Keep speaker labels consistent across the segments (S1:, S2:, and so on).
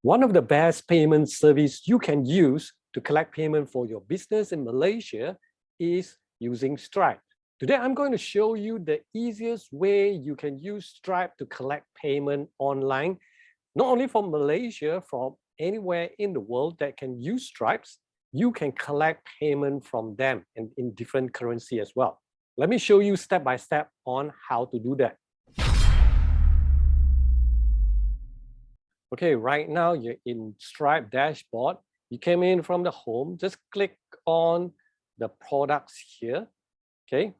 S1: One of the best payment service you can use to collect payment for your business in Malaysia is using Stripe. Today, I'm going to show you the easiest way you can use Stripe to collect payment online, not only from Malaysia, from anywhere in the world that can use Stripes. You can collect payment from them and in different currency as well. Let me show you step by step on how to do that. Okay, right now you're in Stripe dashboard. You came in from the home, just click on the products here. Okay,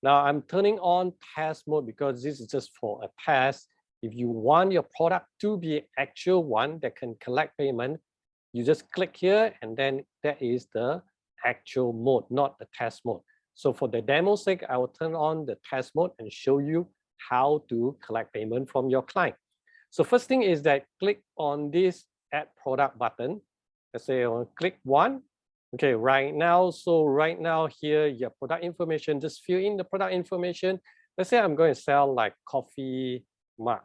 S1: now I'm turning on test mode because this is just for a test. If you want your product to be actual one that can collect payment, you just click here and then that is the actual mode, not the test mode. So for the demo sake, I will turn on the test mode and show you how to collect payment from your client. So first thing is that click on this add product button. Let's say I want to click one. Okay, right now, so right now here, your product information, just fill in the product information. Let's say I'm going to sell like coffee mug.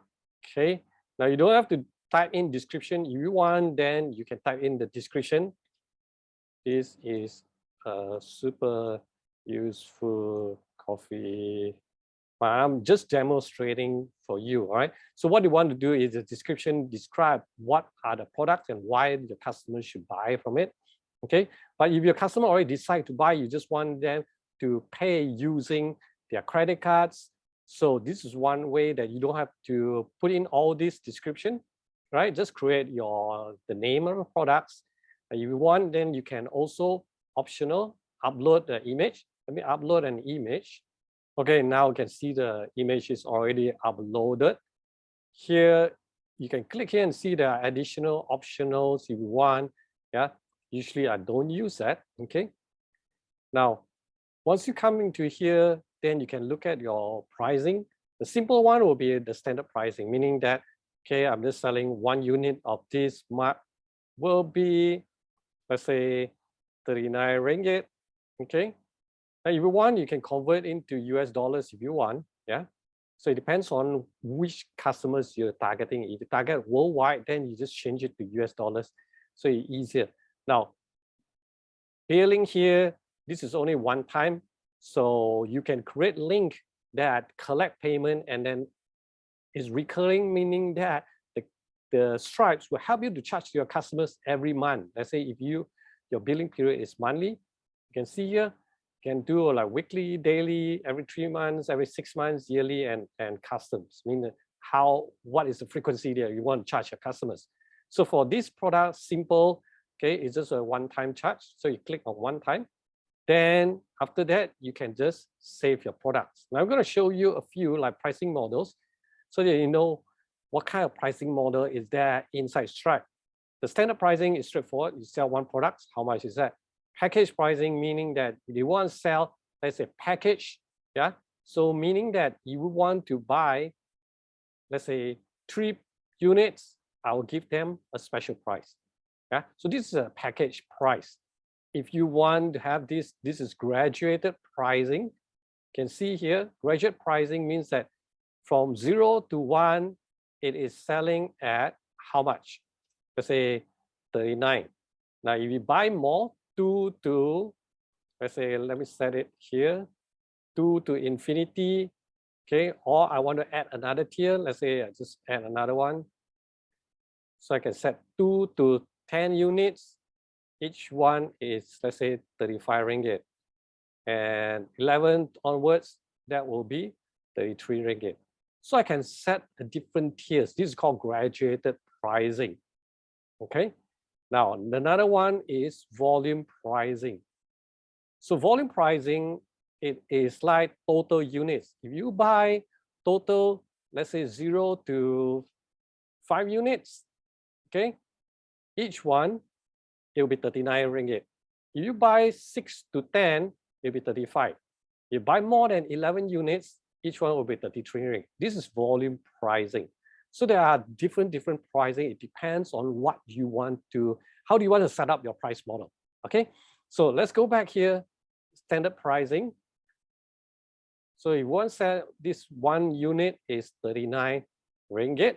S1: Okay, now you don't have to type in description. If you want, then you can type in the description. This is a super useful coffee. I'm just demonstrating for you, all right? So what you want to do is the description describe what are the products and why the customer should buy from it, okay? But if your customer already decide to buy, you just want them to pay using their credit cards. So this is one way that you don't have to put in all this description, right? Just create the name of the products. And if you want, then you can also optional upload the image. Let me upload an image. Okay, now you can see the image is already uploaded. Here, you can click here and see there are additional optionals if you want. Yeah, usually I don't use that. Okay. Now, once you come into here, then you can look at your pricing. The simple one will be the standard pricing, meaning that, okay, I'm just selling 1 unit of this mug will be, let's say, 39 ringgit. Okay. Now, if you want, you can convert into US dollars if you want, yeah? So it depends on which customers you're targeting. If you target worldwide, then you just change it to US dollars, so it's easier. Now, billing here, this is only one time, so you can create link that collect payment and then is recurring, meaning that the Stripes will help you to charge your customers every month. Let's say if your billing period is monthly, you can see here, can do like weekly, daily, every 3 months, every 6 months, yearly, and customs. Meaning what is the frequency there you want to charge your customers. So for this product, simple, okay, it's just a one-time charge. So you click on one time. Then after that, you can just save your products. Now I'm going to show you a few like pricing models so that you know what kind of pricing model is there inside Stripe. The standard pricing is straightforward. You sell one product, how much is that? Package pricing, meaning that you want to sell, let's say, package, yeah? So meaning that you want to buy, let's say, 3 units, I will give them a special price, yeah? So this is a package price. If you want to have this is graduated pricing. You can see here, graduate pricing means that from 0 to 1, it is selling at how much? Let's say 39. Now, if you buy more, 2 to, let's say, let me set it here, 2 to infinity, okay? Or I want to add another tier. Let's say I just add another one. So I can set 2 to 10 units. Each one is, let's say, 35 ringgit. And 11 onwards, that will be 33 ringgit. So I can set the different tiers. This is called graduated pricing, okay? Now, another one is volume pricing. So volume pricing, it is like total units. If you buy total, let's say 0 to 5 units, okay? Each one, it will be 39 ringgit. If you buy 6 to 10, it will be 35. If you buy more than 11 units, each one will be 33 ringgit. This is volume pricing. So there are different pricing. It depends on what you want to, how do you want to set up your price model, okay? So let's go back here, standard pricing. So if one set, this 1 unit is 39 ringgit.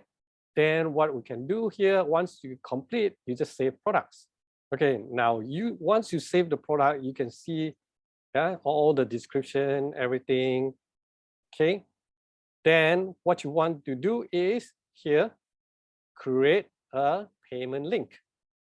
S1: Then what we can do here, once you complete, you just save products. Okay, now once you save the product, you can see all the description, everything. Okay, then what you want to do is here, create a payment link.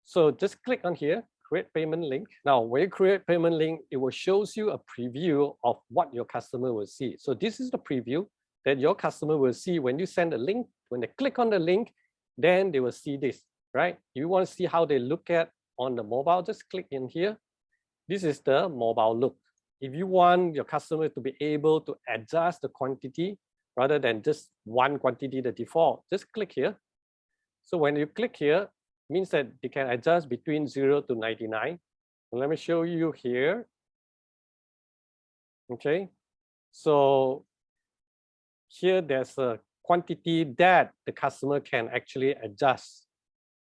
S1: So just click on here, create payment link. Now, when you create payment link, it will shows you a preview of what your customer will see. So this is the preview that your customer will see when you send a link. When they click on the link, then they will see this, right? If you want to see how they look at on the mobile, just click in here. This is the mobile look. If you want your customer to be able to adjust the quantity rather than just one quantity, the default, just click here. So when you click here, means that they can adjust between 0 to 99. And let me show you here. Okay, so here there's a quantity that the customer can actually adjust.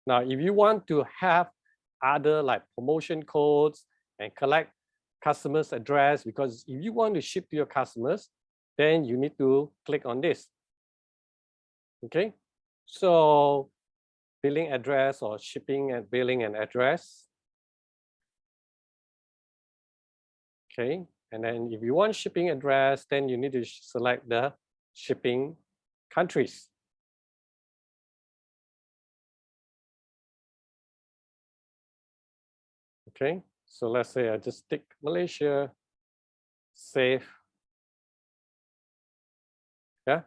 S1: Now, if you want to have other like promotion codes and collect customers' address, because if you want to ship to your customers, then you need to click on this. Okay, so billing address or shipping and billing and address. Okay, and then if you want shipping address, then you need to select the shipping countries. Okay, so let's say I just tick Malaysia, save. Yeah.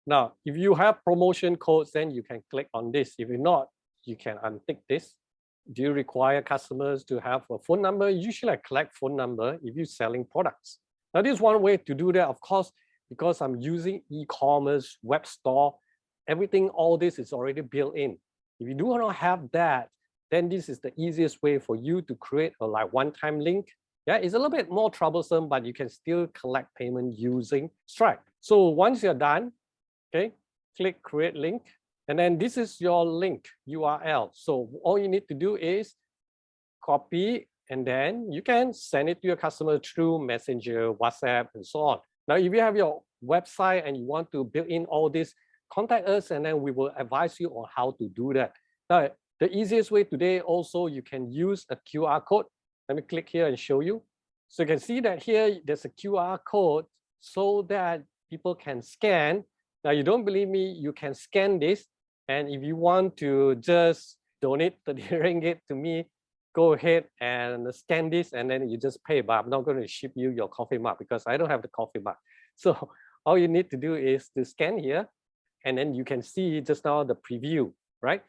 S1: Now, if you have promotion codes, then you can click on this. If you're not, you can untick this. Do you require customers to have a phone number? Usually I collect phone number if you're selling products. Now, this is one way to do that. Of course, because I'm using e-commerce, web store, everything, all this is already built in. If you do not have that, then this is the easiest way for you to create a like one-time link. Yeah, it's a little bit more troublesome, but you can still collect payment using Stripe. So once you're done, okay, click create link. And then this is your link URL. So all you need to do is copy, and then you can send it to your customer through Messenger, WhatsApp, and so on. Now, if you have your website and you want to build in all this, contact us, and then we will advise you on how to do that. Now, the easiest way today also, you can use a QR code. Let me click here and show you. So you can see that here, there's a QR code so that people can scan. Now, you don't believe me, you can scan this. And if you want to just donate 30 ringgit to me, go ahead and scan this, and then you just pay. But I'm not going to ship you your coffee mug because I don't have the coffee mug. So all you need to do is to scan here, and then you can see just now the preview, right?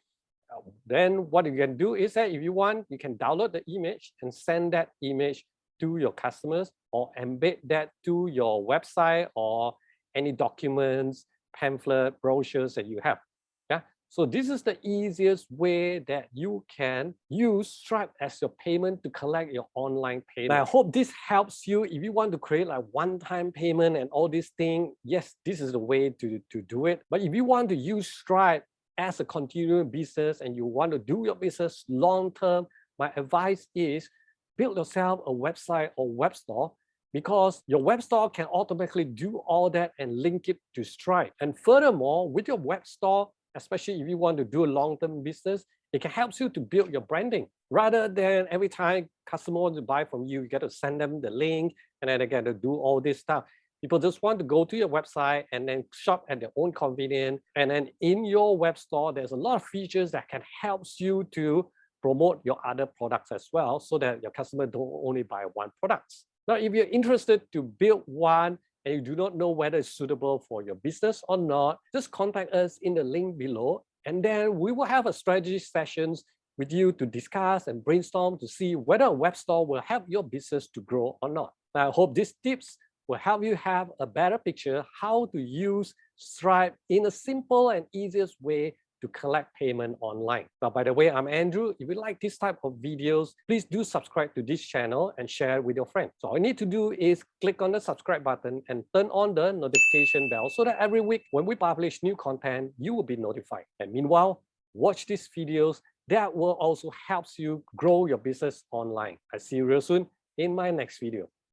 S1: Then what you can do is that if you want, you can download the image and send that image to your customers, or embed that to your website or any documents, pamphlet, brochures that you have. Yeah. So this is the easiest way that you can use Stripe as your payment to collect your online payment. Now, I hope this helps you. If you want to create like one-time payment and all these things, yes, this is the way to do it. But if you want to use Stripe as a continuing business and you want to do your business long-term, my advice is build yourself a website or web store, because your web store can automatically do all that and link it to Stripe. And furthermore, with your web store, especially if you want to do a long-term business, it can help you to build your branding. Rather than every time customer wants to buy from you, you got to send them the link and then they got to do all this stuff. People just want to go to your website and then shop at their own convenience. And then in your web store, there's a lot of features that can help you to promote your other products as well, so that your customer don't only buy one product. Now, if you're interested to build one and you do not know whether it's suitable for your business or not, just contact us in the link below, and then we will have a strategy sessions with you to discuss and brainstorm to see whether a web store will help your business to grow or not. Now, I hope these tips will help you have a better picture how to use Stripe in a simple and easiest way to collect payment online. Now, by the way, I'm Andrew. If you like this type of videos, please do subscribe to this channel and share with your friends. So all you need to do is click on the subscribe button and turn on the notification bell so that every week when we publish new content, you will be notified. And meanwhile, watch these videos that will also help you grow your business online. I see you real soon in my next video.